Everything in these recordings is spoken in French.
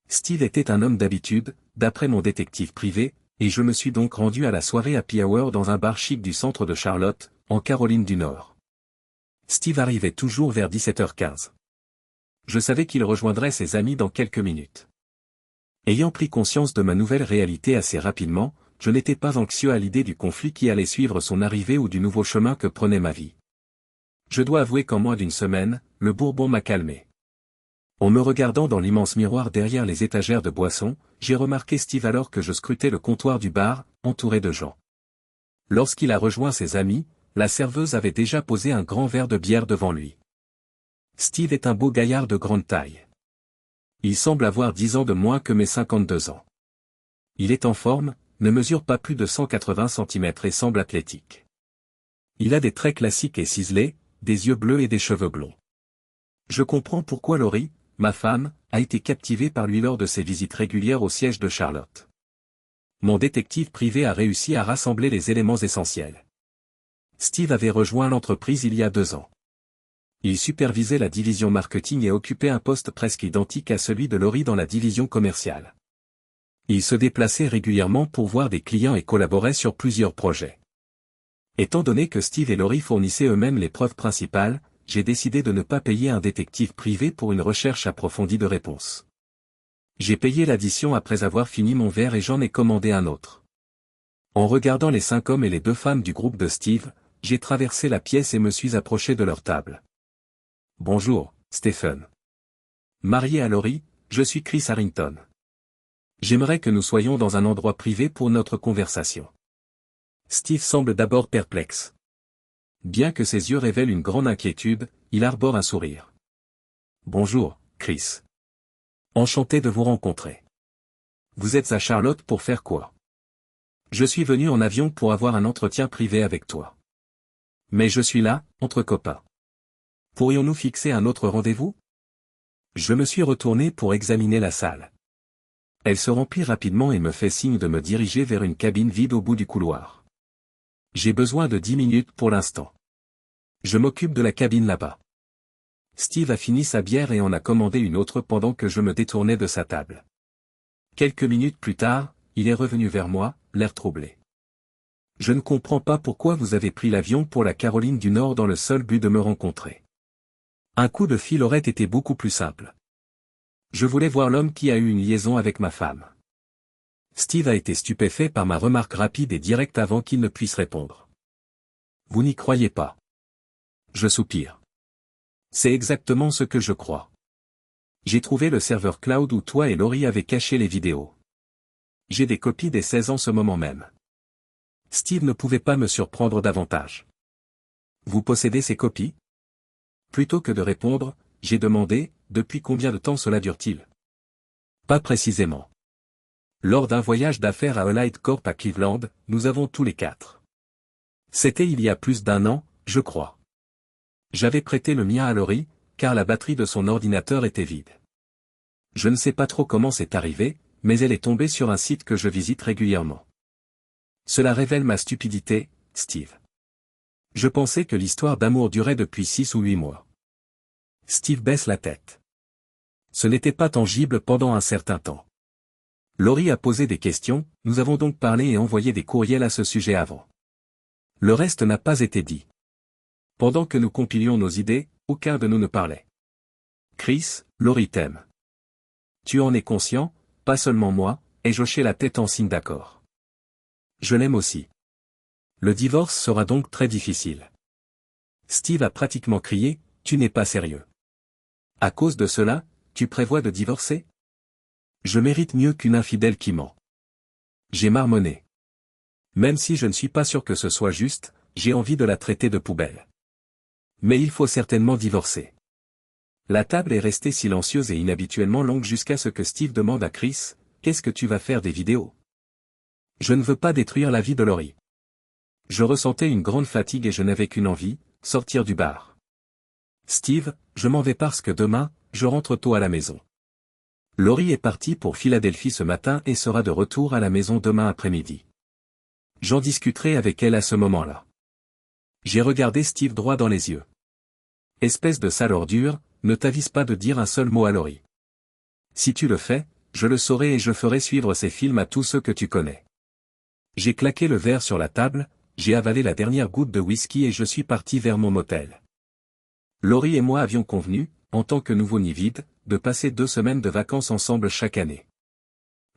Steve était un homme d'habitude, d'après mon détective privé, et je me suis donc rendu à la soirée Happy Hour dans un bar chic du centre de Charlotte, en Caroline du Nord. Steve arrivait toujours vers 17h15. Je savais qu'il rejoindrait ses amis dans quelques minutes. Ayant pris conscience de ma nouvelle réalité assez rapidement, je n'étais pas anxieux à l'idée du conflit qui allait suivre son arrivée ou du nouveau chemin que prenait ma vie. Je dois avouer qu'en moins d'une semaine, le bourbon m'a calmé. En me regardant dans l'immense miroir derrière les étagères de boissons, j'ai remarqué Steve alors que je scrutais le comptoir du bar, entouré de gens. Lorsqu'il a rejoint ses amis, la serveuse avait déjà posé un grand verre de bière devant lui. Steve est un beau gaillard de grande taille. Il semble avoir 10 ans de moins que mes 52 ans. Il est en forme, ne mesure pas plus de 180 cm et semble athlétique. Il a des traits classiques et ciselés, des yeux bleus et des cheveux blonds. Je comprends pourquoi Laurie, ma femme, a été captivée par lui lors de ses visites régulières au siège de Charlotte. Mon détective privé a réussi à rassembler les éléments essentiels. Steve avait rejoint l'entreprise il y a 2 ans. Il supervisait la division marketing et occupait un poste presque identique à celui de Laurie dans la division commerciale. Il se déplaçait régulièrement pour voir des clients et collaborait sur plusieurs projets. Étant donné que Steve et Laurie fournissaient eux-mêmes les preuves principales, j'ai décidé de ne pas payer un détective privé pour une recherche approfondie de réponses. J'ai payé l'addition après avoir fini mon verre et j'en ai commandé un autre. En regardant les 5 hommes et les 2 femmes du groupe de Steve, j'ai traversé la pièce et me suis approché de leur table. Bonjour, Stephen. Marié à Laurie, je suis Chris Harrington. J'aimerais que nous soyons dans un endroit privé pour notre conversation. Steve semble d'abord perplexe. Bien que ses yeux révèlent une grande inquiétude, il arbore un sourire. Bonjour, Chris. Enchanté de vous rencontrer. Vous êtes à Charlotte pour faire quoi? Je suis venu en avion pour avoir un entretien privé avec toi. Mais je suis là, entre copains. Pourrions-nous fixer un autre rendez-vous? Je me suis retourné pour examiner la salle. Elle se remplit rapidement et me fait signe de me diriger vers une cabine vide au bout du couloir. J'ai besoin de 10 minutes pour l'instant. Je m'occupe de la cabine là-bas. Steve a fini sa bière et en a commandé une autre pendant que je me détournais de sa table. Quelques minutes plus tard, il est revenu vers moi, l'air troublé. Je ne comprends pas pourquoi vous avez pris l'avion pour la Caroline du Nord dans le seul but de me rencontrer. Un coup de fil aurait été beaucoup plus simple. Je voulais voir l'homme qui a eu une liaison avec ma femme. Steve a été stupéfait par ma remarque rapide et directe avant qu'il ne puisse répondre. Vous n'y croyez pas? Je soupire. C'est exactement ce que je crois. J'ai trouvé le serveur cloud où toi et Laurie avez caché les vidéos. J'ai des copies des 16 ans ce moment même. Steve ne pouvait pas me surprendre davantage. Vous possédez ces copies? Plutôt que de répondre, j'ai demandé, depuis combien de temps cela dure-t-il? Pas précisément. Lors d'un voyage d'affaires à Allied Corp à Cleveland, nous avons tous les 4. C'était il y a plus d'1 an, je crois. J'avais prêté le mien à Laurie, car la batterie de son ordinateur était vide. Je ne sais pas trop comment c'est arrivé, mais elle est tombée sur un site que je visite régulièrement. Cela révèle ma stupidité, Steve. Je pensais que l'histoire d'amour durait depuis 6 ou 8 mois. Steve baisse la tête. Ce n'était pas tangible pendant un certain temps. Laurie a posé des questions, nous avons donc parlé et envoyé des courriels à ce sujet avant. Le reste n'a pas été dit. Pendant que nous compilions nos idées, aucun de nous ne parlait. Chris, Laurie t'aime. Tu en es conscient, pas seulement moi, ai-je hoché la tête en signe d'accord. Je l'aime aussi. Le divorce sera donc très difficile. Steve a pratiquement crié, tu n'es pas sérieux. À cause de cela, tu prévois de divorcer? Je mérite mieux qu'une infidèle qui ment. J'ai marmonné. Même si je ne suis pas sûr que ce soit juste, j'ai envie de la traiter de poubelle. Mais il faut certainement divorcer. La table est restée silencieuse et inhabituellement longue jusqu'à ce que Steve demande à Chris, qu'est-ce que tu vas faire des vidéos? Je ne veux pas détruire la vie de Laurie. Je ressentais une grande fatigue et je n'avais qu'une envie, sortir du bar. Steve, je m'en vais parce que demain, je rentre tôt à la maison. Laurie est partie pour Philadelphie ce matin et sera de retour à la maison demain après-midi. J'en discuterai avec elle à ce moment-là. J'ai regardé Steve droit dans les yeux. Espèce de sale ordure, ne t'avise pas de dire un seul mot à Laurie. Si tu le fais, je le saurai et je ferai suivre ces films à tous ceux que tu connais. J'ai claqué le verre sur la table, j'ai avalé la dernière goutte de whisky et je suis parti vers mon motel. Laurie et moi avions convenu, en tant que nouveaux Nivides, de passer 2 semaines de vacances ensemble chaque année.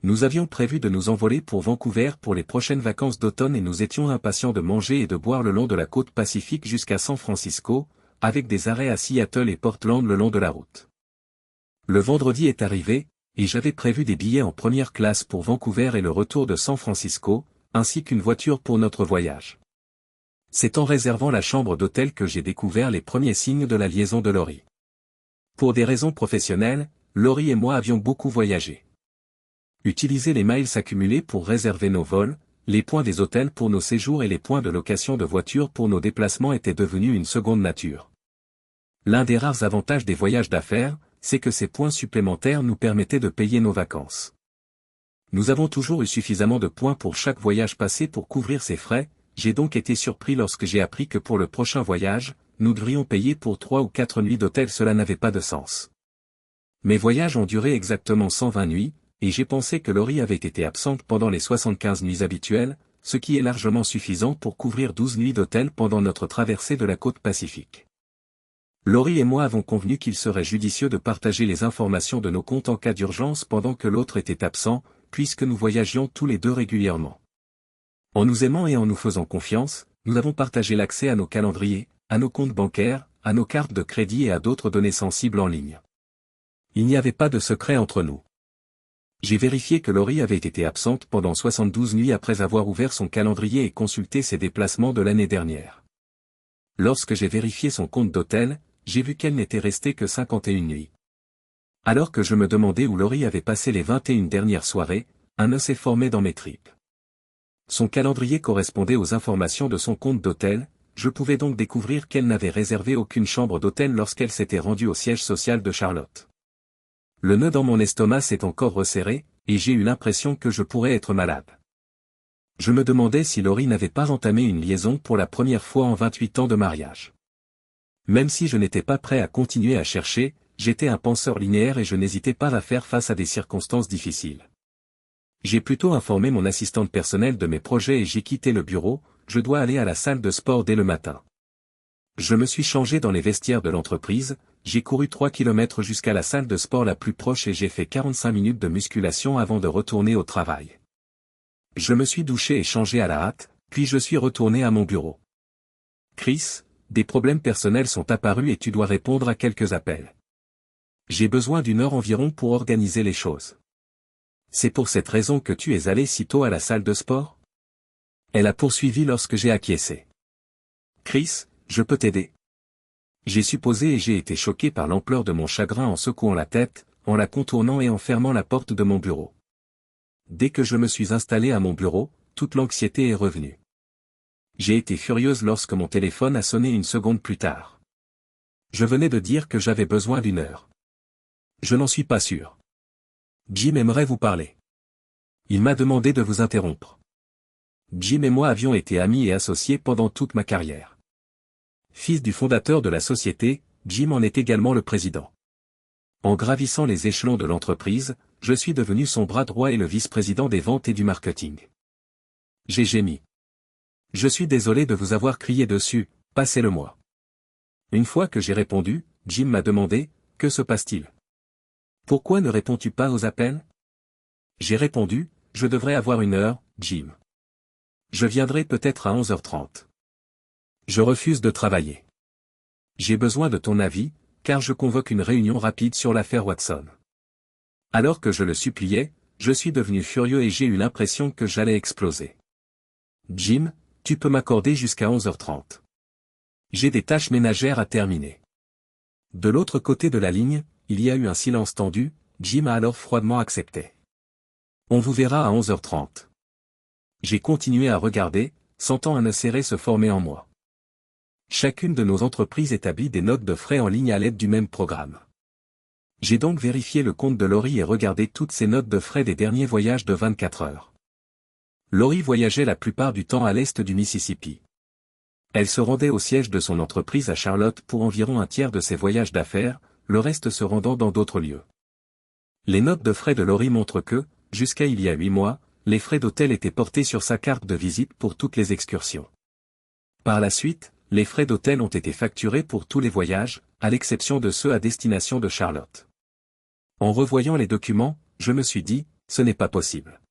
Nous avions prévu de nous envoler pour Vancouver pour les prochaines vacances d'automne et nous étions impatients de manger et de boire le long de la côte pacifique jusqu'à San Francisco, avec des arrêts à Seattle et Portland le long de la route. Le vendredi est arrivé, et j'avais prévu des billets en première classe pour Vancouver et le retour de San Francisco, ainsi qu'une voiture pour notre voyage. C'est en réservant la chambre d'hôtel que j'ai découvert les premiers signes de la liaison de Laurie. Pour des raisons professionnelles, Laurie et moi avions beaucoup voyagé. Utiliser les miles accumulés pour réserver nos vols, les points des hôtels pour nos séjours et les points de location de voitures pour nos déplacements étaient devenus une seconde nature. L'un des rares avantages des voyages d'affaires, c'est que ces points supplémentaires nous permettaient de payer nos vacances. Nous avons toujours eu suffisamment de points pour chaque voyage passé pour couvrir ces frais, j'ai donc été surpris lorsque j'ai appris que pour le prochain voyage, nous devrions payer pour 3 ou 4 nuits d'hôtel. Cela n'avait pas de sens. Mes voyages ont duré exactement 120 nuits, et j'ai pensé que Laurie avait été absente pendant les 75 nuits habituelles, ce qui est largement suffisant pour couvrir 12 nuits d'hôtel pendant notre traversée de la côte pacifique. Laurie et moi avons convenu qu'il serait judicieux de partager les informations de nos comptes en cas d'urgence pendant que l'autre était absent, puisque nous voyagions tous les deux régulièrement. En nous aimant et en nous faisant confiance, nous avons partagé l'accès à nos calendriers, à nos comptes bancaires, à nos cartes de crédit et à d'autres données sensibles en ligne. Il n'y avait pas de secret entre nous. J'ai vérifié que Laurie avait été absente pendant 72 nuits après avoir ouvert son calendrier et consulté ses déplacements de l'année dernière. Lorsque j'ai vérifié son compte d'hôtel, j'ai vu qu'elle n'était restée que 51 nuits. Alors que je me demandais où Laurie avait passé les 21 dernières soirées, un nœud s'est formé dans mes tripes. Son calendrier correspondait aux informations de son compte d'hôtel, je pouvais donc découvrir qu'elle n'avait réservé aucune chambre d'hôtel lorsqu'elle s'était rendue au siège social de Charlotte. Le nœud dans mon estomac s'est encore resserré, et j'ai eu l'impression que je pourrais être malade. Je me demandais si Laurie n'avait pas entamé une liaison pour la première fois en 28 ans de mariage. Même si je n'étais pas prêt à continuer à chercher, j'étais un penseur linéaire et je n'hésitais pas à faire face à des circonstances difficiles. J'ai plutôt informé mon assistante personnelle de mes projets et j'ai quitté le bureau, je dois aller à la salle de sport dès le matin. Je me suis changé dans les vestiaires de l'entreprise, j'ai couru 3 kilomètres jusqu'à la salle de sport la plus proche et j'ai fait 45 minutes de musculation avant de retourner au travail. Je me suis douché et changé à la hâte, puis je suis retourné à mon bureau. Chris, des problèmes personnels sont apparus et tu dois répondre à quelques appels. J'ai besoin d'1 heure environ pour organiser les choses. C'est pour cette raison que tu es allé si tôt à la salle de sport? Elle a poursuivi lorsque j'ai acquiescé. Chris, je peux t'aider. J'ai supposé et j'ai été choqué par l'ampleur de mon chagrin en secouant la tête, en la contournant et en fermant la porte de mon bureau. Dès que je me suis installé à mon bureau, toute l'anxiété est revenue. J'ai été furieuse lorsque mon téléphone a sonné 1 seconde plus tard. Je venais de dire que j'avais besoin d'1 heure. Je n'en suis pas sûr. Jim aimerait vous parler. Il m'a demandé de vous interrompre. Jim et moi avions été amis et associés pendant toute ma carrière. Fils du fondateur de la société, Jim en est également le président. En gravissant les échelons de l'entreprise, je suis devenu son bras droit et le vice-président des ventes et du marketing. J'ai gémi. Je suis désolé de vous avoir crié dessus, passez-le-moi. Une fois que j'ai répondu, Jim m'a demandé, que se passe-t-il? Pourquoi ne réponds-tu pas aux appels? J'ai répondu, je devrais avoir 1 heure, Jim. Je viendrai peut-être à 11h30. Je refuse de travailler. J'ai besoin de ton avis, car je convoque une réunion rapide sur l'affaire Watson. Alors que je le suppliais, je suis devenu furieux et j'ai eu l'impression que j'allais exploser. Jim, tu peux m'accorder jusqu'à 11h30. J'ai des tâches ménagères à terminer. De l'autre côté de la ligne, il y a eu un silence tendu, Jim a alors froidement accepté. On vous verra à 11h30. J'ai continué à regarder, sentant un nœud serré se former en moi. Chacune de nos entreprises établit des notes de frais en ligne à l'aide du même programme. J'ai donc vérifié le compte de Laurie et regardé toutes ces notes de frais des derniers voyages de 24 heures. Laurie voyageait la plupart du temps à l'est du Mississippi. Elle se rendait au siège de son entreprise à Charlotte pour environ 1/3 de ses voyages d'affaires, le reste se rendant dans d'autres lieux. Les notes de frais de Laurie montrent que, jusqu'à il y a 8 mois, les frais d'hôtel étaient portés sur sa carte de visite pour toutes les excursions. Par la suite, les frais d'hôtel ont été facturés pour tous les voyages, à l'exception de ceux à destination de Charlotte. En revoyant les documents, je me suis dit, ce n'est pas possible.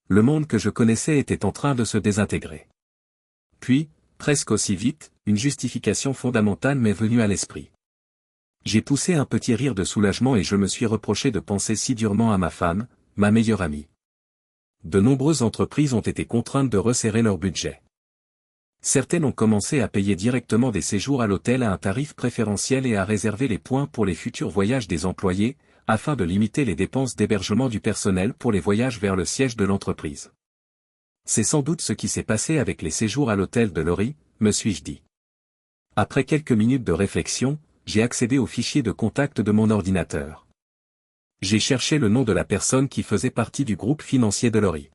Le monde que je connaissais était en train de se désintégrer. Puis, presque aussi vite, une justification fondamentale m'est venue à l'esprit. J'ai poussé un petit rire de soulagement et je me suis reproché de penser si durement à ma femme, ma meilleure amie. De nombreuses entreprises ont été contraintes de resserrer leur budget. Certaines ont commencé à payer directement des séjours à l'hôtel à un tarif préférentiel et à réserver les points pour les futurs voyages des employés, afin de limiter les dépenses d'hébergement du personnel pour les voyages vers le siège de l'entreprise. C'est sans doute ce qui s'est passé avec les séjours à l'hôtel de Laurie, me suis-je dit. Après quelques minutes de réflexion, j'ai accédé au fichier de contact de mon ordinateur. J'ai cherché le nom de la personne qui faisait partie du groupe financier de Laurie.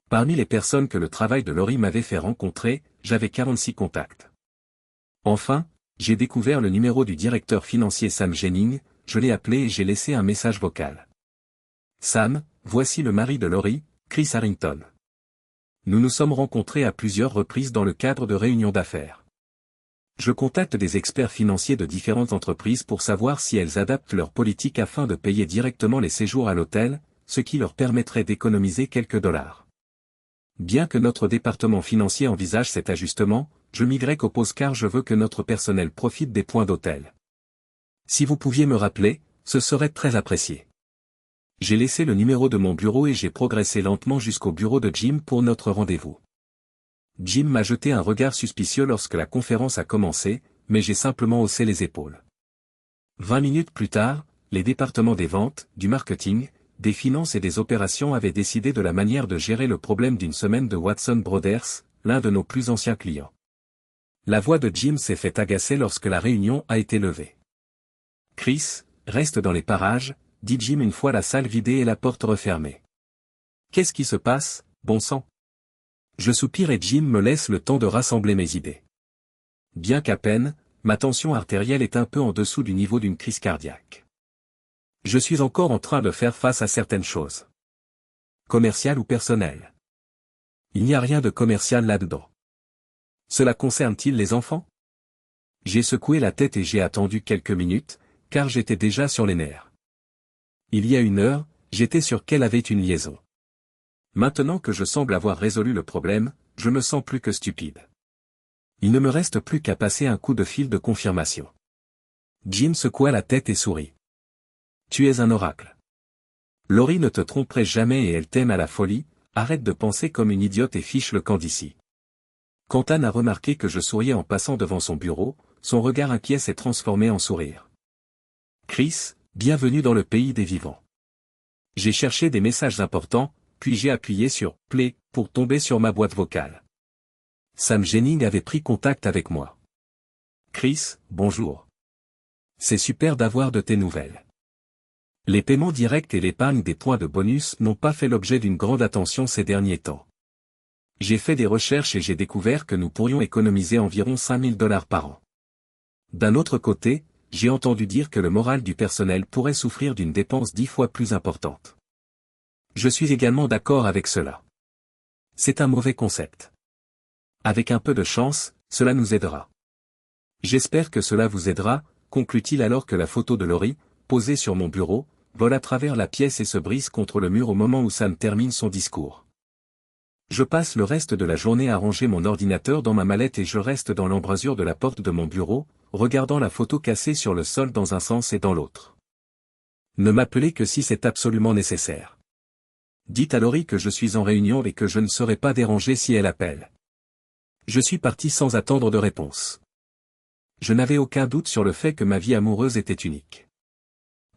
Parmi les personnes que le travail de Laurie m'avait fait rencontrer, j'avais 46 contacts. Enfin, j'ai découvert le numéro du directeur financier Sam Jennings, je l'ai appelé et j'ai laissé un message vocal. Sam, voici le mari de Laurie, Chris Harrington. Nous nous sommes rencontrés à plusieurs reprises dans le cadre de réunions d'affaires. Je contacte des experts financiers de différentes entreprises pour savoir si elles adaptent leur politique afin de payer directement les séjours à l'hôtel, ce qui leur permettrait d'économiser quelques dollars. Bien que notre département financier envisage cet ajustement, je m'y oppose car je veux que notre personnel profite des points d'hôtel. Si vous pouviez me rappeler, ce serait très apprécié. J'ai laissé le numéro de mon bureau et j'ai progressé lentement jusqu'au bureau de Jim pour notre rendez-vous. Jim m'a jeté un regard suspicieux lorsque la conférence a commencé, mais j'ai simplement haussé les épaules. 20 minutes plus tard, les départements des ventes, du marketing, des finances et des opérations avaient décidé de la manière de gérer le problème d'une semaine de Watson Brothers, l'un de nos plus anciens clients. La voix de Jim s'est fait agacer lorsque la réunion a été levée. Chris, reste dans les parages, dit Jim une fois la salle vidée et la porte refermée. Qu'est-ce qui se passe, bon sang? Je soupire et Jim me laisse le temps de rassembler mes idées. Bien qu'à peine, ma tension artérielle est un peu en dessous du niveau d'une crise cardiaque. Je suis encore en train de faire face à certaines choses. Commerciales ou personnelles? Il n'y a rien de commercial là-dedans. Cela concerne-t-il les enfants? J'ai secoué la tête et j'ai attendu quelques minutes, car j'étais déjà sur les nerfs. Il y a 1 heure, j'étais sûr qu'elle avait une liaison. Maintenant que je semble avoir résolu le problème, je me sens plus que stupide. Il ne me reste plus qu'à passer un coup de fil de confirmation. Jim secoua la tête et sourit. Tu es un oracle. Laurie ne te tromperait jamais et elle t'aime à la folie, arrête de penser comme une idiote et fiche le camp d'ici. Quand Anne a remarqué que je souriais en passant devant son bureau, son regard inquiet s'est transformé en sourire. Chris, bienvenue dans le pays des vivants. J'ai cherché des messages importants, puis j'ai appuyé sur « Play » pour tomber sur ma boîte vocale. Sam Jennings avait pris contact avec moi. Chris, bonjour. C'est super d'avoir de tes nouvelles. Les paiements directs et l'épargne des points de bonus n'ont pas fait l'objet d'une grande attention ces derniers temps. J'ai fait des recherches et j'ai découvert que nous pourrions économiser environ 5 000 $ par an. D'un autre côté, j'ai entendu dire que le moral du personnel pourrait souffrir d'une dépense 10 fois plus importante. Je suis également d'accord avec cela. C'est un mauvais concept. Avec un peu de chance, cela nous aidera. J'espère que cela vous aidera, conclut-il alors que la photo de Laurie, posée sur mon bureau, vole à travers la pièce et se brise contre le mur au moment où Sam termine son discours. Je passe le reste de la journée à ranger mon ordinateur dans ma mallette et je reste dans l'embrasure de la porte de mon bureau, regardant la photo cassée sur le sol dans un sens et dans l'autre. Ne m'appelez que si c'est absolument nécessaire. Dites à Laurie que je suis en réunion et que je ne serai pas dérangé si elle appelle. Je suis parti sans attendre de réponse. Je n'avais aucun doute sur le fait que ma vie amoureuse était unique.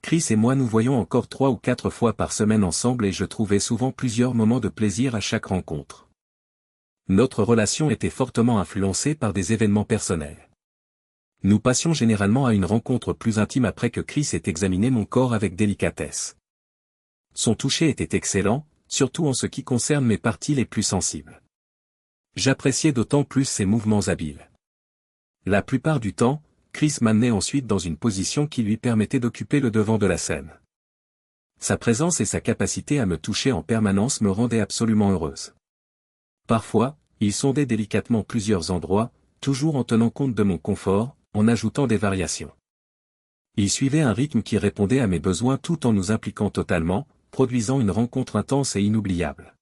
Chris et moi nous voyons encore 3 ou 4 fois par semaine ensemble et je trouvais souvent plusieurs moments de plaisir à chaque rencontre. Notre relation était fortement influencée par des événements personnels. Nous passions généralement à une rencontre plus intime après que Chris ait examiné mon corps avec délicatesse. Son toucher était excellent, surtout en ce qui concerne mes parties les plus sensibles. J'appréciais d'autant plus ses mouvements habiles. La plupart du temps, Chris m'amenait ensuite dans une position qui lui permettait d'occuper le devant de la scène. Sa présence et sa capacité à me toucher en permanence me rendaient absolument heureuse. Parfois, il sondait délicatement plusieurs endroits, toujours en tenant compte de mon confort, en ajoutant des variations. Il suivait un rythme qui répondait à mes besoins tout en nous impliquant totalement, produisant une rencontre intense et inoubliable.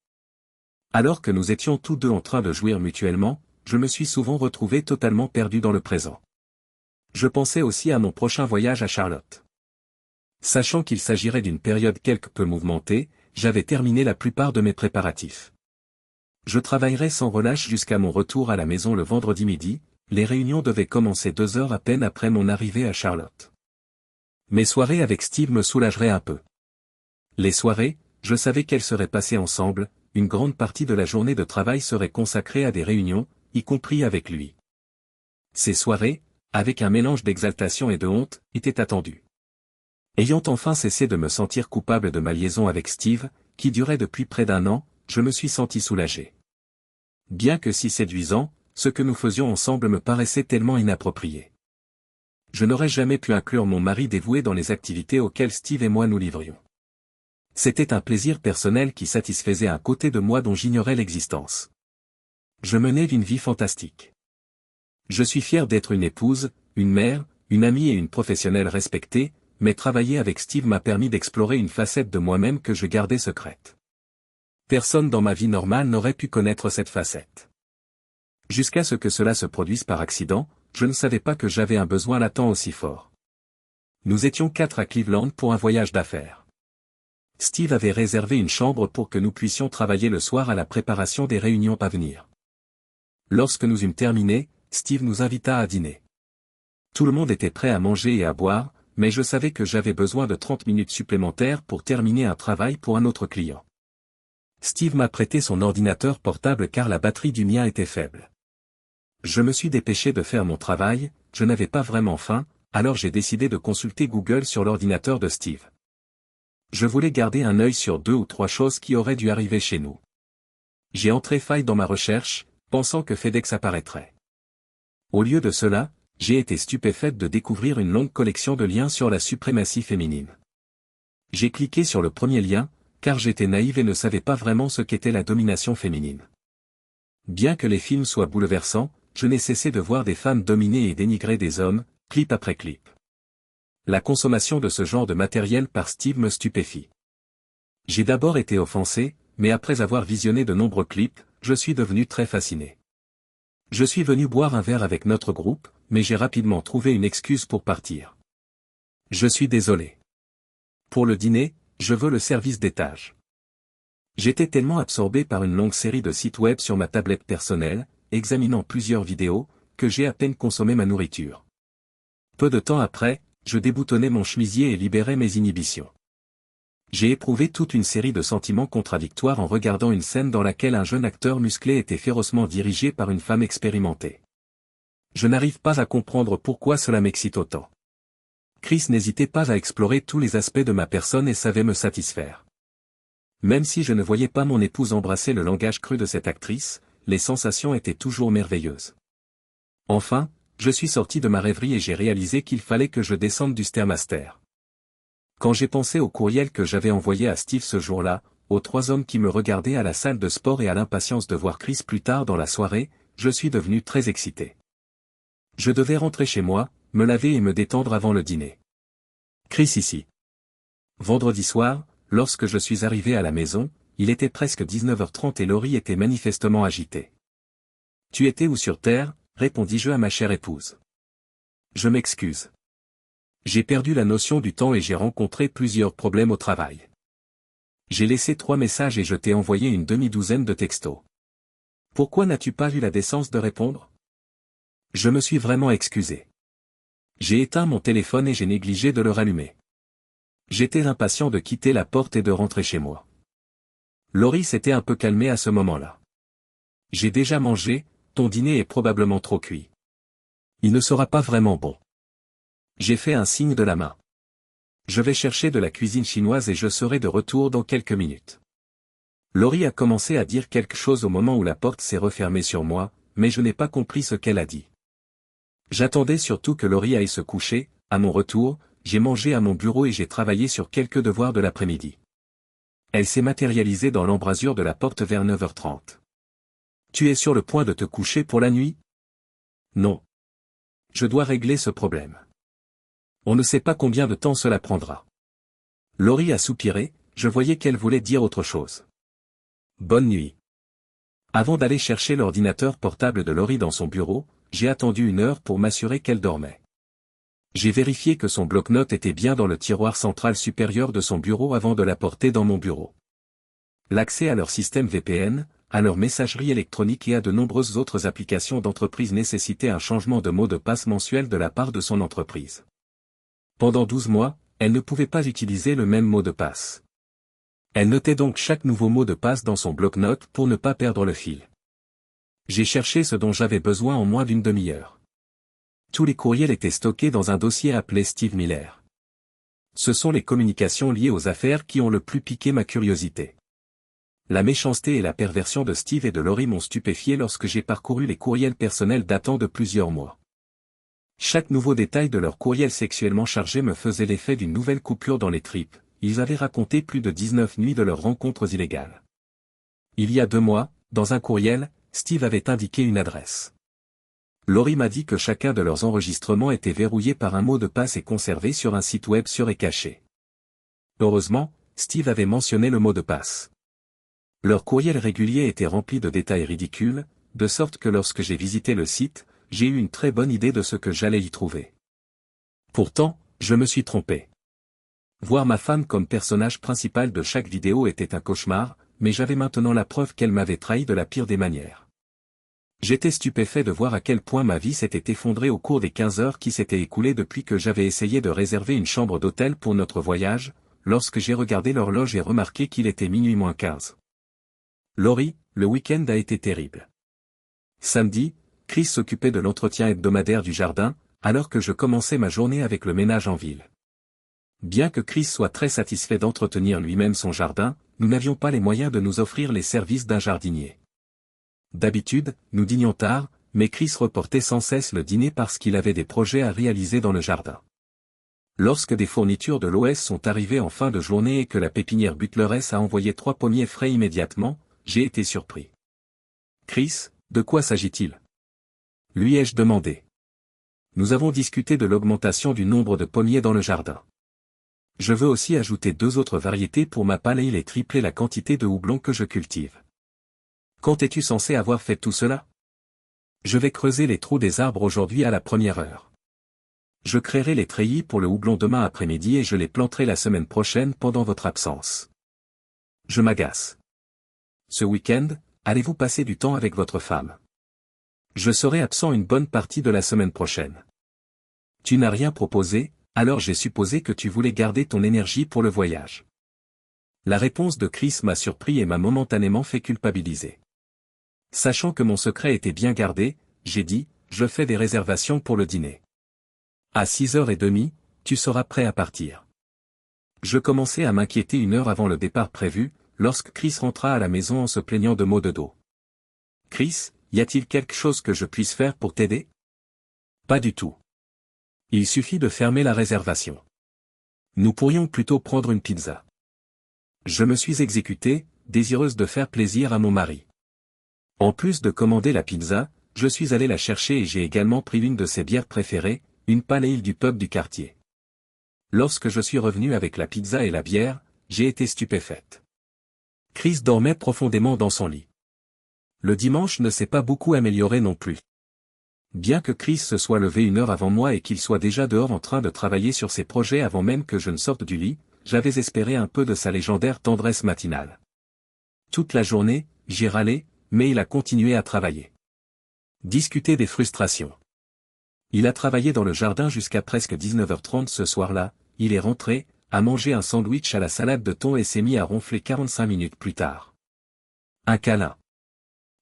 Alors que nous étions tous deux en train de jouir mutuellement, je me suis souvent retrouvé totalement perdu dans le présent. Je pensais aussi à mon prochain voyage à Charlotte. Sachant qu'il s'agirait d'une période quelque peu mouvementée, j'avais terminé la plupart de mes préparatifs. Je travaillerais sans relâche jusqu'à mon retour à la maison le vendredi midi, les réunions devaient commencer 2 heures à peine après mon arrivée à Charlotte. Mes soirées avec Steve me soulageraient un peu. Les soirées, je savais qu'elles seraient passées ensemble, une grande partie de la journée de travail serait consacrée à des réunions, y compris avec lui. Ces soirées, avec un mélange d'exaltation et de honte, étaient attendues. Ayant enfin cessé de me sentir coupable de ma liaison avec Steve, qui durait depuis près d'1 an, je me suis senti soulagé. Bien que si séduisant, ce que nous faisions ensemble me paraissait tellement inapproprié. Je n'aurais jamais pu inclure mon mari dévoué dans les activités auxquelles Steve et moi nous livrions. C'était un plaisir personnel qui satisfaisait un côté de moi dont j'ignorais l'existence. Je menais une vie fantastique. Je suis fier d'être une épouse, une mère, une amie et une professionnelle respectée, mais travailler avec Steve m'a permis d'explorer une facette de moi-même que je gardais secrète. Personne dans ma vie normale n'aurait pu connaître cette facette. Jusqu'à ce que cela se produise par accident, je ne savais pas que j'avais un besoin latent aussi fort. Nous étions 4 à Cleveland pour un voyage d'affaires. Steve avait réservé une chambre pour que nous puissions travailler le soir à la préparation des réunions à venir. Lorsque nous eûmes terminé, Steve nous invita à dîner. Tout le monde était prêt à manger et à boire, mais je savais que j'avais besoin de 30 minutes supplémentaires pour terminer un travail pour un autre client. Steve m'a prêté son ordinateur portable car la batterie du mien était faible. Je me suis dépêché de faire mon travail, je n'avais pas vraiment faim, alors j'ai décidé de consulter Google sur l'ordinateur de Steve. Je voulais garder un œil sur 2 ou 3 choses qui auraient dû arriver chez nous. J'ai entré faille dans ma recherche, pensant que FedEx apparaîtrait. Au lieu de cela, j'ai été stupéfaite de découvrir une longue collection de liens sur la suprématie féminine. J'ai cliqué sur le premier lien, car j'étais naïve et ne savais pas vraiment ce qu'était la domination féminine. Bien que les films soient bouleversants, je n'ai cessé de voir des femmes dominer et dénigrer des hommes, clip après clip. La consommation de ce genre de matériel par Steve me stupéfie. J'ai d'abord été offensé, mais après avoir visionné de nombreux clips, je suis devenu très fasciné. Je suis venu boire un verre avec notre groupe, mais j'ai rapidement trouvé une excuse pour partir. Je suis désolé. Pour le dîner, je veux le service d'étage. J'étais tellement absorbé par une longue série de sites web sur ma tablette personnelle, examinant plusieurs vidéos, que j'ai à peine consommé ma nourriture. Peu de temps après, je déboutonnais mon chemisier et libérais mes inhibitions. J'ai éprouvé toute une série de sentiments contradictoires en regardant une scène dans laquelle un jeune acteur musclé était férocement dirigé par une femme expérimentée. Je n'arrive pas à comprendre pourquoi cela m'excite autant. Chris n'hésitait pas à explorer tous les aspects de ma personne et savait me satisfaire. Même si je ne voyais pas mon épouse embrasser le langage cru de cette actrice, les sensations étaient toujours merveilleuses. Enfin, je suis sorti de ma rêverie et j'ai réalisé qu'il fallait que je descende du Stairmaster. Quand j'ai pensé au courriel que j'avais envoyé à Steve ce jour-là, aux 3 hommes qui me regardaient à la salle de sport et à l'impatience de voir Chris plus tard dans la soirée, je suis devenu très excité. Je devais rentrer chez moi, me laver et me détendre avant le dîner. Chris ici. Vendredi soir, lorsque je suis arrivé à la maison, il était presque 19h30 et Laurie était manifestement agitée. « Tu étais où sur Terre ?» répondis-je à ma chère épouse. « Je m'excuse. J'ai perdu la notion du temps et j'ai rencontré plusieurs problèmes au travail. J'ai laissé 3 messages et je t'ai envoyé une demi-douzaine de textos. Pourquoi n'as-tu pas eu la décence de répondre ? Je me suis vraiment excusé. J'ai éteint mon téléphone et j'ai négligé de le rallumer. J'étais impatient de quitter la porte et de rentrer chez moi. Laurie s'était un peu calmée à ce moment-là. J'ai déjà mangé, ton dîner est probablement trop cuit. Il ne sera pas vraiment bon. J'ai fait un signe de la main. Je vais chercher de la cuisine chinoise et je serai de retour dans quelques minutes. Laurie a commencé à dire quelque chose au moment où la porte s'est refermée sur moi, mais je n'ai pas compris ce qu'elle a dit. J'attendais surtout que Laurie aille se coucher, à mon retour, j'ai mangé à mon bureau et j'ai travaillé sur quelques devoirs de l'après-midi. Elle s'est matérialisée dans l'embrasure de la porte vers 9h30. Tu es sur le point de te coucher pour la nuit? Non. Je dois régler ce problème. On ne sait pas combien de temps cela prendra. Laurie a soupiré, je voyais qu'elle voulait dire autre chose. Bonne nuit. Avant d'aller chercher l'ordinateur portable de Laurie dans son bureau, j'ai attendu 1 heure pour m'assurer qu'elle dormait. J'ai vérifié que son bloc-notes était bien dans le tiroir central supérieur de son bureau avant de la porter dans mon bureau. L'accès à leur système VPN, à leur messagerie électronique et à de nombreuses autres applications d'entreprise nécessitait un changement de mot de passe mensuel de la part de son entreprise. Pendant 12 mois, elle ne pouvait pas utiliser le même mot de passe. Elle notait donc chaque nouveau mot de passe dans son bloc-notes pour ne pas perdre le fil. J'ai cherché ce dont j'avais besoin en moins d'une demi-heure. Tous les courriels étaient stockés dans un dossier appelé Steve Miller. Ce sont les communications liées aux affaires qui ont le plus piqué ma curiosité. La méchanceté et la perversion de Steve et de Laurie m'ont stupéfié lorsque j'ai parcouru les courriels personnels datant de plusieurs mois. Chaque nouveau détail de leur courriel sexuellement chargé me faisait l'effet d'une nouvelle coupure dans les tripes. Ils avaient raconté plus de 19 nuits de leurs rencontres illégales. Il y a 2 mois, dans un courriel, Steve avait indiqué une adresse. Laurie m'a dit que chacun de leurs enregistrements était verrouillé par un mot de passe et conservé sur un site web sûr et caché. Heureusement, Steve avait mentionné le mot de passe. Leur courriel régulier était rempli de détails ridicules, de sorte que lorsque j'ai visité le site, j'ai eu une très bonne idée de ce que j'allais y trouver. Pourtant, je me suis trompé. Voir ma femme comme personnage principal de chaque vidéo était un cauchemar, mais j'avais maintenant la preuve qu'elle m'avait trahi de la pire des manières. J'étais stupéfait de voir à quel point ma vie s'était effondrée au cours des 15 heures qui s'étaient écoulées depuis que j'avais essayé de réserver une chambre d'hôtel pour notre voyage, lorsque j'ai regardé l'horloge et remarqué qu'il était minuit moins 15. Laurie, le week-end a été terrible. Samedi, Chris s'occupait de l'entretien hebdomadaire du jardin, alors que je commençais ma journée avec le ménage en ville. Bien que Chris soit très satisfait d'entretenir lui-même son jardin, nous n'avions pas les moyens de nous offrir les services d'un jardinier. D'habitude, nous dînions tard, mais Chris reportait sans cesse le dîner parce qu'il avait des projets à réaliser dans le jardin. Lorsque des fournitures de l'OS sont arrivées en fin de journée et que la pépinière Butleress a envoyé 3 pommiers frais immédiatement, j'ai été surpris. « Chris, de quoi s'agit-il » lui ai-je demandé. Nous avons discuté de l'augmentation du nombre de pommiers dans le jardin. Je veux aussi ajouter 2 autres variétés pour ma pale ale et tripler la quantité de houblon que je cultive. Quand es-tu censé avoir fait tout cela? Je vais creuser les trous des arbres aujourd'hui à la première heure. Je créerai les treillis pour le houblon demain après-midi et je les planterai la semaine prochaine pendant votre absence. Je m'agace. Ce week-end, allez-vous passer du temps avec votre femme? Je serai absent une bonne partie de la semaine prochaine. Tu n'as rien proposé, alors j'ai supposé que tu voulais garder ton énergie pour le voyage. La réponse de Chris m'a surpris et m'a momentanément fait culpabiliser. Sachant que mon secret était bien gardé, j'ai dit, je fais des réservations pour le dîner. À 6h30, tu seras prêt à partir. Je commençais à m'inquiéter 1 heure avant le départ prévu, lorsque Chris rentra à la maison en se plaignant de maux de dos. Chris, y a-t-il quelque chose que je puisse faire pour t'aider? Pas du tout. Il suffit de fermer la réservation. Nous pourrions plutôt prendre une pizza. Je me suis exécuté, désireuse de faire plaisir à mon mari. En plus de commander la pizza, je suis allé la chercher et j'ai également pris une de ses bières préférées, une pale ale du pub du quartier. Lorsque je suis revenu avec la pizza et la bière, j'ai été stupéfaite. Chris dormait profondément dans son lit. Le dimanche ne s'est pas beaucoup amélioré non plus. Bien que Chris se soit levé 1 heure avant moi et qu'il soit déjà dehors en train de travailler sur ses projets avant même que je ne sorte du lit, j'avais espéré un peu de sa légendaire tendresse matinale. Toute la journée, j'ai râlé, mais il a continué à travailler. Discuter des frustrations. Il a travaillé dans le jardin jusqu'à presque 19h30 ce soir-là, il est rentré, a mangé un sandwich à la salade de thon et s'est mis à ronfler 45 minutes plus tard. Un câlin.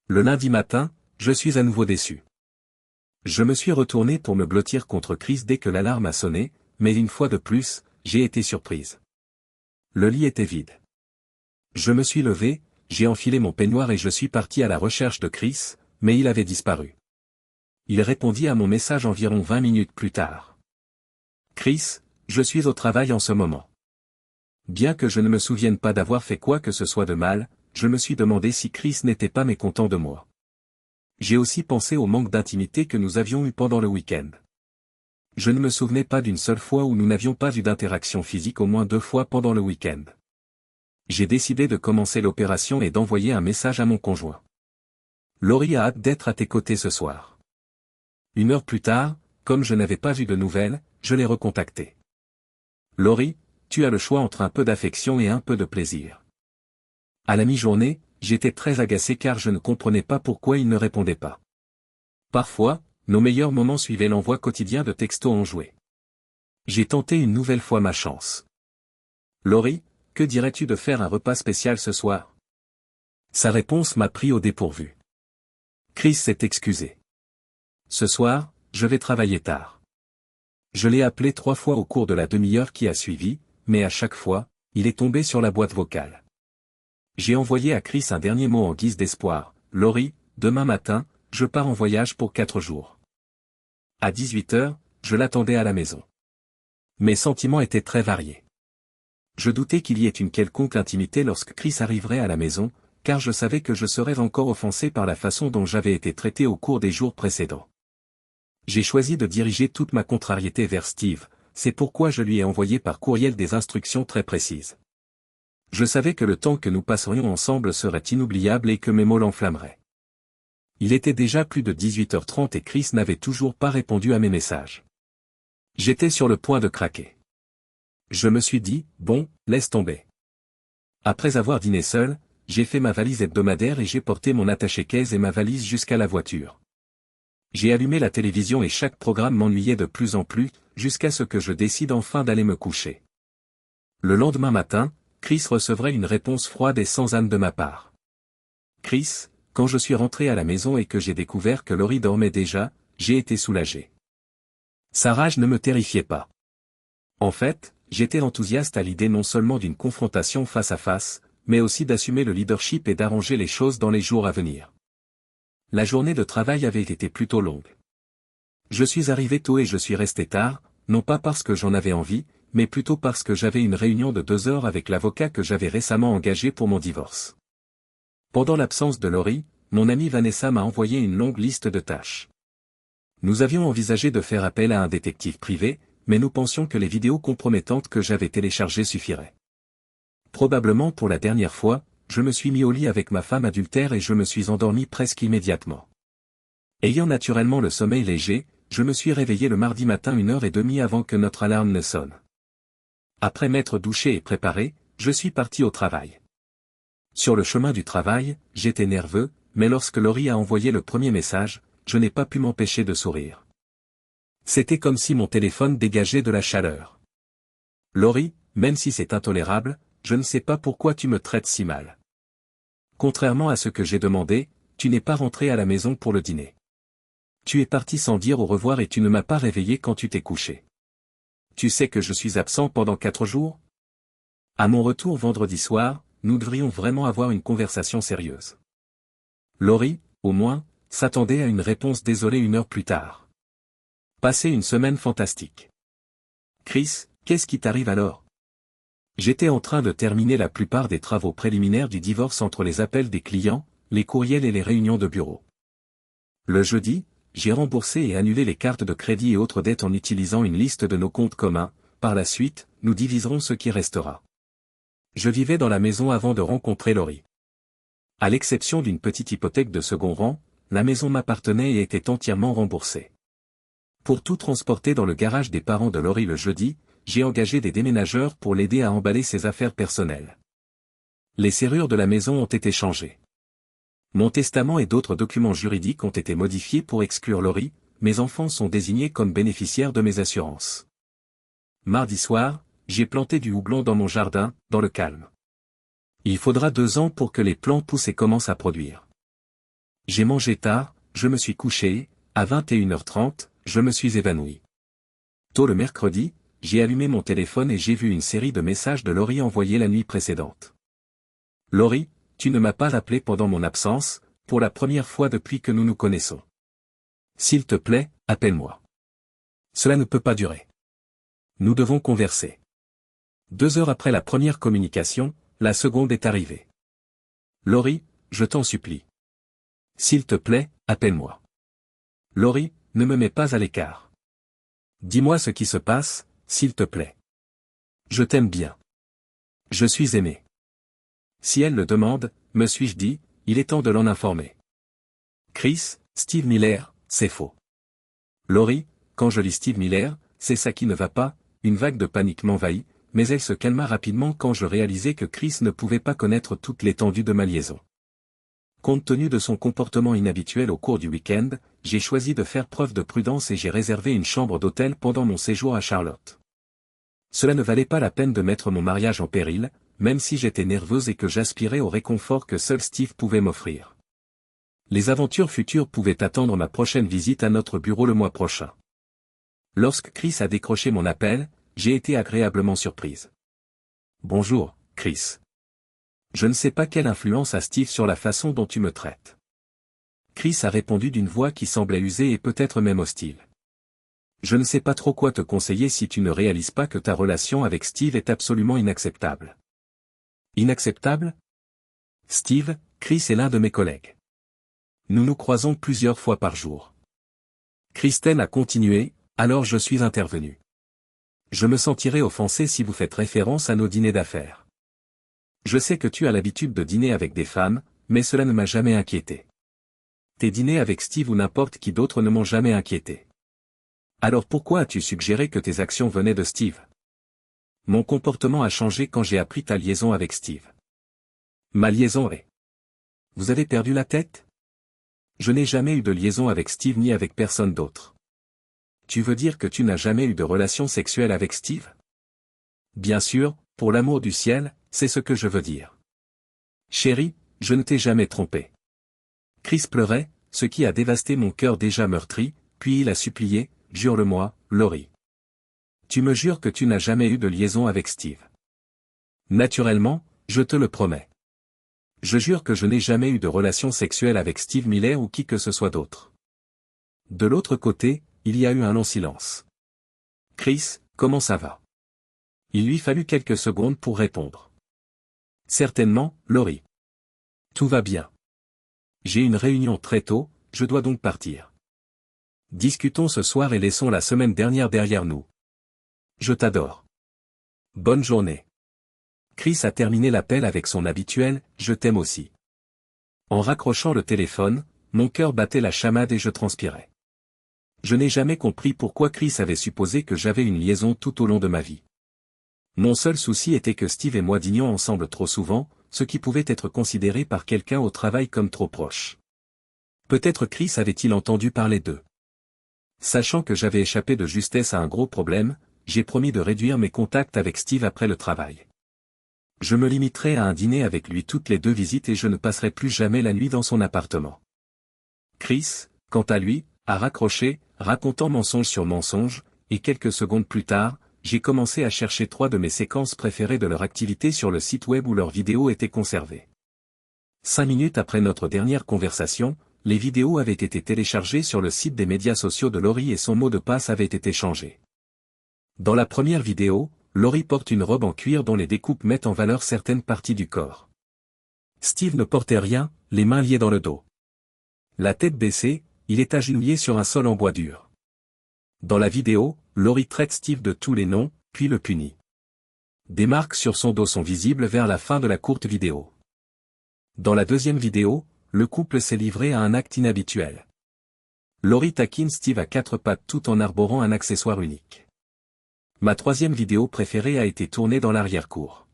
Le lundi matin, je suis à nouveau déçu. Je me suis retourné pour me blottir contre Chris dès que l'alarme a sonné, mais une fois de plus, j'ai été surprise. Le lit était vide. Je me suis levé, j'ai enfilé mon peignoir et je suis parti à la recherche de Chris, mais il avait disparu. Il répondit à mon message environ 20 minutes plus tard. Chris, Je suis au travail en ce moment. Bien que je ne me souvienne pas d'avoir fait quoi que ce soit de mal, je me suis demandé si Chris n'était pas mécontent de moi. J'ai aussi pensé au manque d'intimité que nous avions eu pendant le week-end. Je ne me souvenais pas d'une seule fois où nous n'avions pas eu d'interaction physique au moins 2 fois pendant le week-end. J'ai décidé de commencer l'opération et d'envoyer un message à mon conjoint. Laurie a hâte d'être à tes côtés ce soir. 1 heure plus tard, comme je n'avais pas eu de nouvelles, je l'ai recontacté. Laurie, tu as le choix entre un peu d'affection et un peu de plaisir. À la mi-journée, j'étais très agacé car je ne comprenais pas pourquoi il ne répondait pas. Parfois, nos meilleurs moments suivaient l'envoi quotidien de textos enjoués. J'ai tenté une nouvelle fois ma chance. Laurie, que dirais-tu de faire un repas spécial ce soir? Sa réponse m'a pris au dépourvu. Chris s'est excusé. Ce soir, je vais travailler tard. Je l'ai appelé 3 fois au cours de la demi-heure qui a suivi, mais à chaque fois, il est tombé sur la boîte vocale. J'ai envoyé à Chris un dernier mot en guise d'espoir. Laurie, demain matin, je pars en voyage pour 4 jours. À 18h, je l'attendais à la maison. Mes sentiments étaient très variés. Je doutais qu'il y ait une quelconque intimité lorsque Chris arriverait à la maison, car je savais que je serais encore offensé par la façon dont j'avais été traité au cours des jours précédents. J'ai choisi de diriger toute ma contrariété vers Steve, c'est pourquoi je lui ai envoyé par courriel des instructions très précises. Je savais que le temps que nous passerions ensemble serait inoubliable et que mes mots l'enflammeraient. Il était déjà plus de 18h30 et Chris n'avait toujours pas répondu à mes messages. J'étais sur le point de craquer. Je me suis dit, bon, laisse tomber. Après avoir dîné seul, j'ai fait ma valise hebdomadaire et j'ai porté mon attaché-caisse et ma valise jusqu'à la voiture. J'ai allumé la télévision et chaque programme m'ennuyait de plus en plus, jusqu'à ce que je décide enfin d'aller me coucher. Le lendemain matin, Chris recevrait une réponse froide et sans âme de ma part. Chris, quand je suis rentré à la maison et que j'ai découvert que Laurie dormait déjà, j'ai été soulagé. Sa rage ne me terrifiait pas. En fait, j'étais enthousiaste à l'idée non seulement d'une confrontation face à face, mais aussi d'assumer le leadership et d'arranger les choses dans les jours à venir. La journée de travail avait été plutôt longue. Je suis arrivé tôt et je suis resté tard, non pas parce que j'en avais envie, mais plutôt parce que j'avais une réunion de 2 heures avec l'avocat que j'avais récemment engagé pour mon divorce. Pendant l'absence de Laurie, mon amie Vanessa m'a envoyé une longue liste de tâches. Nous avions envisagé de faire appel à un détective privé, mais nous pensions que les vidéos compromettantes que j'avais téléchargées suffiraient. Probablement pour la dernière fois, je me suis mis au lit avec ma femme adultère et je me suis endormi presque immédiatement. Ayant naturellement le sommeil léger, je me suis réveillé le mardi matin 1h30 avant que notre alarme ne sonne. Après m'être douché et préparé, je suis parti au travail. Sur le chemin du travail, j'étais nerveux, mais lorsque Laurie a envoyé le premier message, je n'ai pas pu m'empêcher de sourire. C'était comme si mon téléphone dégageait de la chaleur. Laurie, même si c'est intolérable, je ne sais pas pourquoi tu me traites si mal. Contrairement à ce que j'ai demandé, tu n'es pas rentré à la maison pour le dîner. Tu es parti sans dire au revoir et tu ne m'as pas réveillé quand tu t'es couché. Tu sais que je suis absent pendant 4 jours? À mon retour vendredi soir, nous devrions vraiment avoir une conversation sérieuse. Laurie, au moins, s'attendait à une réponse désolée 1 heure plus tard. Passé une semaine fantastique. Chris, qu'est-ce qui t'arrive alors? J'étais en train de terminer la plupart des travaux préliminaires du divorce entre les appels des clients, les courriels et les réunions de bureau. Le jeudi, j'ai remboursé et annulé les cartes de crédit et autres dettes en utilisant une liste de nos comptes communs. Par la suite, nous diviserons ce qui restera. Je vivais dans la maison avant de rencontrer Laurie. À l'exception d'une petite hypothèque de second rang, la maison m'appartenait et était entièrement remboursée. Pour tout transporter dans le garage des parents de Laurie le jeudi, j'ai engagé des déménageurs pour l'aider à emballer ses affaires personnelles. Les serrures de la maison ont été changées. Mon testament et d'autres documents juridiques ont été modifiés pour exclure Laurie, mes enfants sont désignés comme bénéficiaires de mes assurances. Mardi soir, j'ai planté du houblon dans mon jardin, dans le calme. Il faudra 2 ans pour que les plants poussent et commencent à produire. J'ai mangé tard, je me suis couché, à 21h30, je me suis évanoui. Tôt le mercredi, j'ai allumé mon téléphone et j'ai vu une série de messages de Laurie envoyés la nuit précédente. Laurie, tu ne m'as pas appelé pendant mon absence, pour la première fois depuis que nous nous connaissons. S'il te plaît, appelle-moi. Cela ne peut pas durer. Nous devons converser. 2 heures après la première communication, la seconde est arrivée. Laurie, je t'en supplie. S'il te plaît, appelle-moi. Laurie, ne me mets pas à l'écart. Dis-moi ce qui se passe, s'il te plaît. Je t'aime bien. Je suis aimé. Si elle le demande, me suis-je dit, il est temps de l'en informer. Chris, Steve Miller, c'est faux. Laurie, quand je lis Steve Miller, c'est ça qui ne va pas, une vague de panique m'envahit, mais elle se calma rapidement quand je réalisai que Chris ne pouvait pas connaître toute l'étendue de ma liaison. Compte tenu de son comportement inhabituel au cours du week-end, j'ai choisi de faire preuve de prudence et j'ai réservé une chambre d'hôtel pendant mon séjour à Charlotte. Cela ne valait pas la peine de mettre mon mariage en péril, même si j'étais nerveuse et que j'aspirais au réconfort que seul Steve pouvait m'offrir. Les aventures futures pouvaient attendre ma prochaine visite à notre bureau le mois prochain. Lorsque Chris a décroché mon appel, j'ai été agréablement surprise. Bonjour, Chris. Je ne sais pas quelle influence a Steve sur la façon dont tu me traites. Chris a répondu d'une voix qui semblait usée et peut-être même hostile. Je ne sais pas trop quoi te conseiller si tu ne réalises pas que ta relation avec Steve est absolument inacceptable. Inacceptable? Steve, Chris est l'un de mes collègues. Nous nous croisons plusieurs fois par jour. Kristen a continué, alors je suis intervenu. Je me sentirai offensé si vous faites référence à nos dîners d'affaires. Je sais que tu as l'habitude de dîner avec des femmes, mais cela ne m'a jamais inquiété. Tes dîners avec Steve ou n'importe qui d'autre ne m'ont jamais inquiété. Alors pourquoi as-tu suggéré que tes actions venaient de Steve? Mon comportement a changé quand j'ai appris ta liaison avec Steve. Ma liaison est... Vous avez perdu la tête? Je n'ai jamais eu de liaison avec Steve ni avec personne d'autre. Tu veux dire que tu n'as jamais eu de relation sexuelle avec Steve? Bien sûr, pour l'amour du ciel, c'est ce que je veux dire. Chérie, je ne t'ai jamais trompé. Chris pleurait, ce qui a dévasté mon cœur déjà meurtri, puis il a supplié, jure-le-moi, Laurie. Tu me jures que tu n'as jamais eu de liaison avec Steve. Naturellement, je te le promets. Je jure que je n'ai jamais eu de relation sexuelle avec Steve Miller ou qui que ce soit d'autre. De l'autre côté, il y a eu un long silence. Chris, comment ça va? Il lui fallut quelques secondes pour répondre. Certainement, Laurie. Tout va bien. J'ai une réunion très tôt, je dois donc partir. Discutons ce soir et laissons la semaine dernière derrière nous. Je t'adore. Bonne journée. Chris a terminé l'appel avec son habituel « Je t'aime aussi ». En raccrochant le téléphone, mon cœur battait la chamade et je transpirais. Je n'ai jamais compris pourquoi Chris avait supposé que j'avais une liaison tout au long de ma vie. Mon seul souci était que Steve et moi dînions ensemble trop souvent, ce qui pouvait être considéré par quelqu'un au travail comme trop proche. Peut-être Chris avait-il entendu parler d'eux. Sachant que j'avais échappé de justesse à un gros problème, j'ai promis de réduire mes contacts avec Steve après le travail. Je me limiterai à un dîner avec lui toutes les 2 visites et je ne passerai plus jamais la nuit dans son appartement. Chris, quant à lui, a raccroché, racontant mensonge sur mensonge, et quelques secondes plus tard, j'ai commencé à chercher 3 de mes séquences préférées de leur activité sur le site web où leurs vidéos étaient conservées. 5 minutes après notre dernière conversation, les vidéos avaient été téléchargées sur le site des médias sociaux de Laurie et son mot de passe avait été changé. Dans la première vidéo, Laurie porte une robe en cuir dont les découpes mettent en valeur certaines parties du corps. Steve ne portait rien, les mains liées dans le dos. La tête baissée, il est agenouillé sur un sol en bois dur. Dans la vidéo, Laurie traite Steve de tous les noms, puis le punit. Des marques sur son dos sont visibles vers la fin de la courte vidéo. Dans la deuxième vidéo, le couple s'est livré à un acte inhabituel. Laurie taquine Steve à 4 pattes tout en arborant un accessoire unique. Ma troisième vidéo préférée a été tournée dans l'arrière-cour.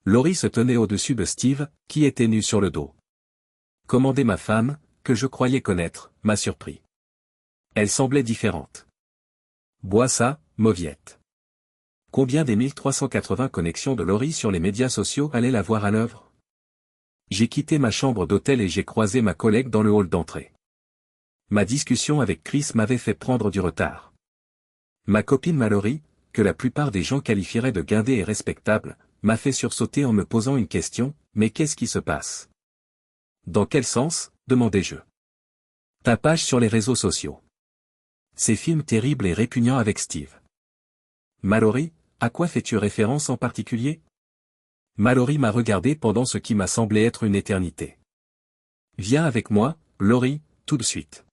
Laurie se tenait au-dessus de Steve, qui était nu sur le dos. Commander ma femme, que je croyais connaître, m'a surpris. Elle semblait différente. Bois ça, mauviette. Combien des 1380 connexions de Laurie sur les médias sociaux allaient la voir à l'œuvre? J'ai quitté ma chambre d'hôtel et j'ai croisé ma collègue dans le hall d'entrée. Ma discussion avec Chris m'avait fait prendre du retard. Ma copine Mallory, que la plupart des gens qualifieraient de guindée et respectable, m'a fait sursauter en me posant une question, mais qu'est-ce qui se passe? Dans quel sens, demandai-je. Ta page sur les réseaux sociaux. Ces films terribles et répugnants avec Steve. Mallory, à quoi fais-tu référence en particulier? Mallory m'a regardé pendant ce qui m'a semblé être une éternité. Viens avec moi, Laurie, tout de suite.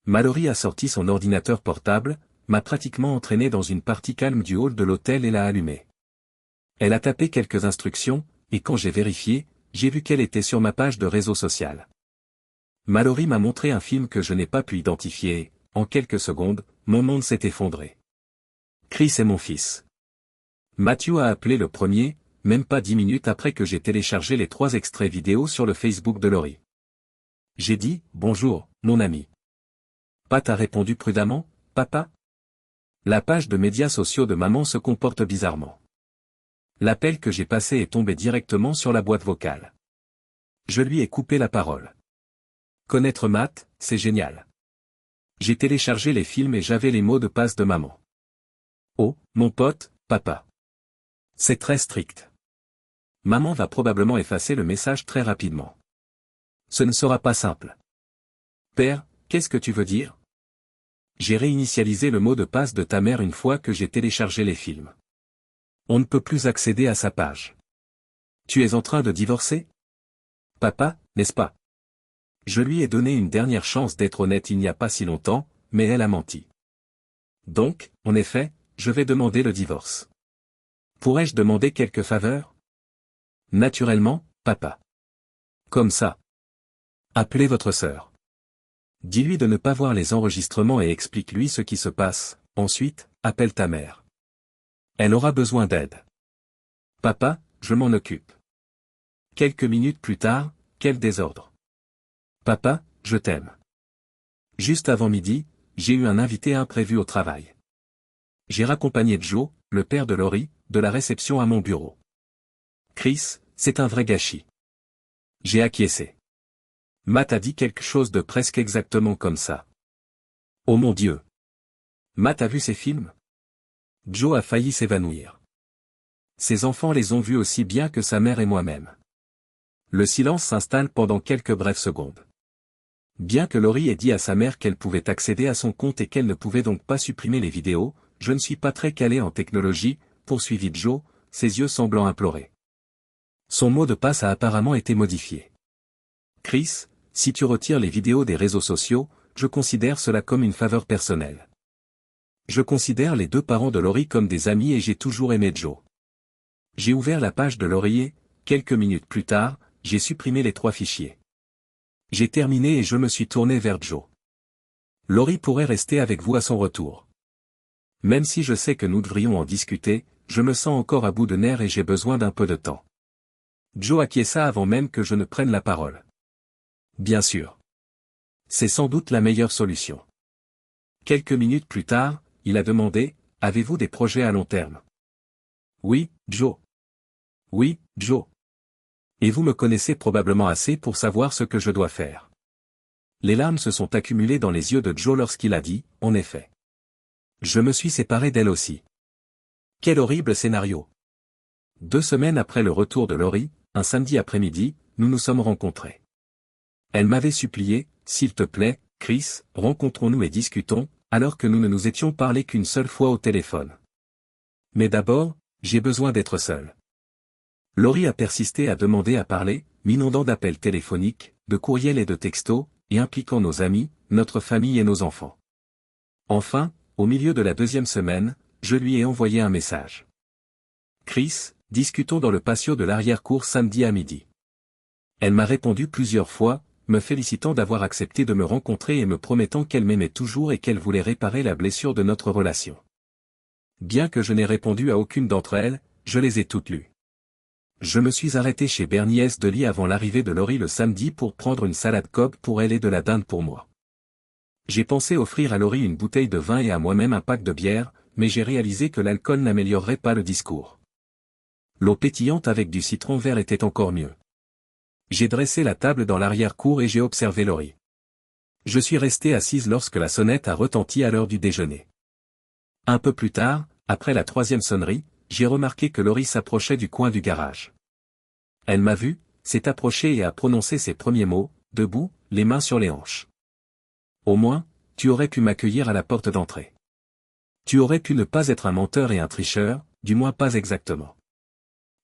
Mallory a sorti son ordinateur portable, m'a pratiquement entraîné dans une partie calme du hall de l'hôtel et l'a allumé. Elle a tapé quelques instructions, et quand j'ai vérifié, j'ai vu qu'elle était sur ma page de réseau social. Mallory m'a montré un film que je n'ai pas pu identifier et, en quelques secondes, mon monde s'est effondré. Chris est mon fils. Matthew a appelé le premier, même pas 10 minutes après que j'ai téléchargé les 3 extraits vidéo sur le Facebook de Laurie. J'ai dit, bonjour, mon ami. Pat a répondu prudemment, papa? La page de médias sociaux de maman se comporte bizarrement. L'appel que j'ai passé est tombé directement sur la boîte vocale. Je lui ai coupé la parole. Connaître Matt, c'est génial. J'ai téléchargé les films et j'avais les mots de passe de maman. Oh, mon pote, papa. C'est très strict. Maman va probablement effacer le message très rapidement. Ce ne sera pas simple. Père, qu'est-ce que tu veux dire? J'ai réinitialisé le mot de passe de ta mère une fois que j'ai téléchargé les films. On ne peut plus accéder à sa page. Tu es en train de divorcer? Papa, n'est-ce pas? Je lui ai donné une dernière chance d'être honnête il n'y a pas si longtemps, mais elle a menti. Donc, en effet, je vais demander le divorce. Pourrais-je demander quelques faveurs? Naturellement, papa. Comme ça. Appelez votre sœur. Dis-lui de ne pas voir les enregistrements et explique-lui ce qui se passe, ensuite, appelle ta mère. Elle aura besoin d'aide. Papa, je m'en occupe. Quelques minutes plus tard, quel désordre. Papa, je t'aime. Juste avant midi, j'ai eu un invité imprévu au travail. J'ai raccompagné Joe, le père de Laurie, de la réception à mon bureau. Chris, c'est un vrai gâchis. J'ai acquiescé. Matt a dit quelque chose de presque exactement comme ça. Oh mon Dieu. Matt a vu ces films? Joe a failli s'évanouir. Ses enfants les ont vus aussi bien que sa mère et moi-même. Le silence s'installe pendant quelques brèves secondes. Bien que Laurie ait dit à sa mère qu'elle pouvait accéder à son compte et qu'elle ne pouvait donc pas supprimer les vidéos, je ne suis pas très calé en technologie, poursuivit Joe, ses yeux semblant implorer. Son mot de passe a apparemment été modifié. Chris, si tu retires les vidéos des réseaux sociaux, je considère cela comme une faveur personnelle. Je considère les 2 parents de Laurie comme des amis et j'ai toujours aimé Joe. J'ai ouvert la page de Laurie et, quelques minutes plus tard, j'ai supprimé les 3 fichiers. J'ai terminé et je me suis tourné vers Joe. Laurie pourrait rester avec vous à son retour. Même si je sais que nous devrions en discuter, je me sens encore à bout de nerfs et j'ai besoin d'un peu de temps. Joe acquiesça avant même que je ne prenne la parole. Bien sûr. C'est sans doute la meilleure solution. Quelques minutes plus tard, il a demandé, avez-vous des projets à long terme? Oui, Joe. Oui, Joe. Et vous me connaissez probablement assez pour savoir ce que je dois faire. Les larmes se sont accumulées dans les yeux de Joe lorsqu'il a dit, en effet. Je me suis séparé d'elle aussi. Quel horrible scénario. 2 semaines après le retour de Laurie, un samedi après-midi, nous nous sommes rencontrés. Elle m'avait supplié, s'il te plaît, Chris, rencontrons-nous et discutons, alors que nous ne nous étions parlé qu'une seule fois au téléphone. Mais d'abord, j'ai besoin d'être seul. Laurie a persisté à demander à parler, m'inondant d'appels téléphoniques, de courriels et de textos, et impliquant nos amis, notre famille et nos enfants. Enfin, au milieu de la 2e semaine, je lui ai envoyé un message. Chris, discutons dans le patio de l'arrière-cour samedi à midi. Elle m'a répondu plusieurs fois, me félicitant d'avoir accepté de me rencontrer et me promettant qu'elle m'aimait toujours et qu'elle voulait réparer la blessure de notre relation. Bien que je n'ai répondu à aucune d'entre elles, je les ai toutes lues. Je me suis arrêté chez Bernie S. Deli avant l'arrivée de Laurie le samedi pour prendre une salade Cobb pour elle et de la dinde pour moi. J'ai pensé offrir à Laurie une bouteille de vin et à moi-même un pack de bière, mais j'ai réalisé que l'alcool n'améliorerait pas le discours. L'eau pétillante avec du citron vert était encore mieux. J'ai dressé la table dans l'arrière-cour et j'ai observé Laurie. Je suis resté assise lorsque la sonnette a retenti à l'heure du déjeuner. Un peu plus tard, après la 3e sonnerie, j'ai remarqué que Laurie s'approchait du coin du garage. Elle m'a vu, s'est approchée et a prononcé ses premiers mots, debout, les mains sur les hanches. Au moins, tu aurais pu m'accueillir à la porte d'entrée. Tu aurais pu ne pas être un menteur et un tricheur, du moins pas exactement.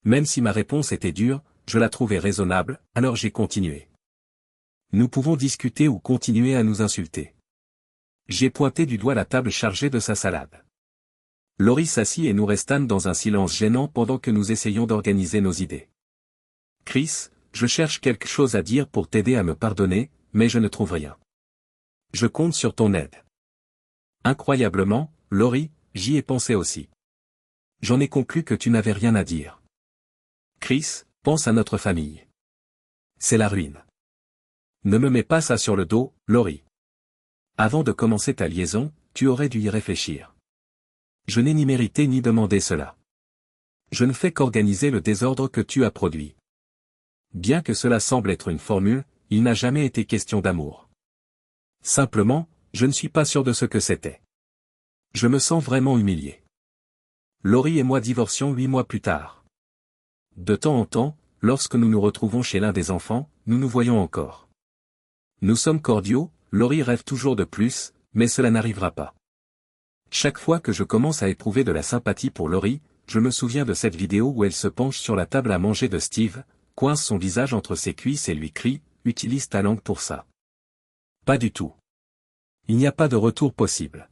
Même si ma réponse était dure, je la trouvais raisonnable, alors j'ai continué. Nous pouvons discuter ou continuer à nous insulter. J'ai pointé du doigt la table chargée de sa salade. Laurie s'assit et nous restâmes dans un silence gênant pendant que nous essayions d'organiser nos idées. Chris, je cherche quelque chose à dire pour t'aider à me pardonner, mais je ne trouve rien. Je compte sur ton aide. Incroyablement, Laurie, j'y ai pensé aussi. J'en ai conclu que tu n'avais rien à dire. Chris, pense à notre famille. C'est la ruine. Ne me mets pas ça sur le dos, Laurie. Avant de commencer ta liaison, tu aurais dû y réfléchir. Je n'ai ni mérité ni demandé cela. Je ne fais qu'organiser le désordre que tu as produit. Bien que cela semble être une formule, il n'a jamais été question d'amour. Simplement, je ne suis pas sûr de ce que c'était. Je me sens vraiment humilié. Laurie et moi divorcions 8 mois plus tard. De temps en temps, lorsque nous nous retrouvons chez l'un des enfants, nous nous voyons encore. Nous sommes cordiaux, Laurie rêve toujours de plus, mais cela n'arrivera pas. Chaque fois que je commence à éprouver de la sympathie pour Laurie, je me souviens de cette vidéo où elle se penche sur la table à manger de Steve, coince son visage entre ses cuisses et lui crie « Utilise ta langue pour ça ». Pas du tout. Il n'y a pas de retour possible.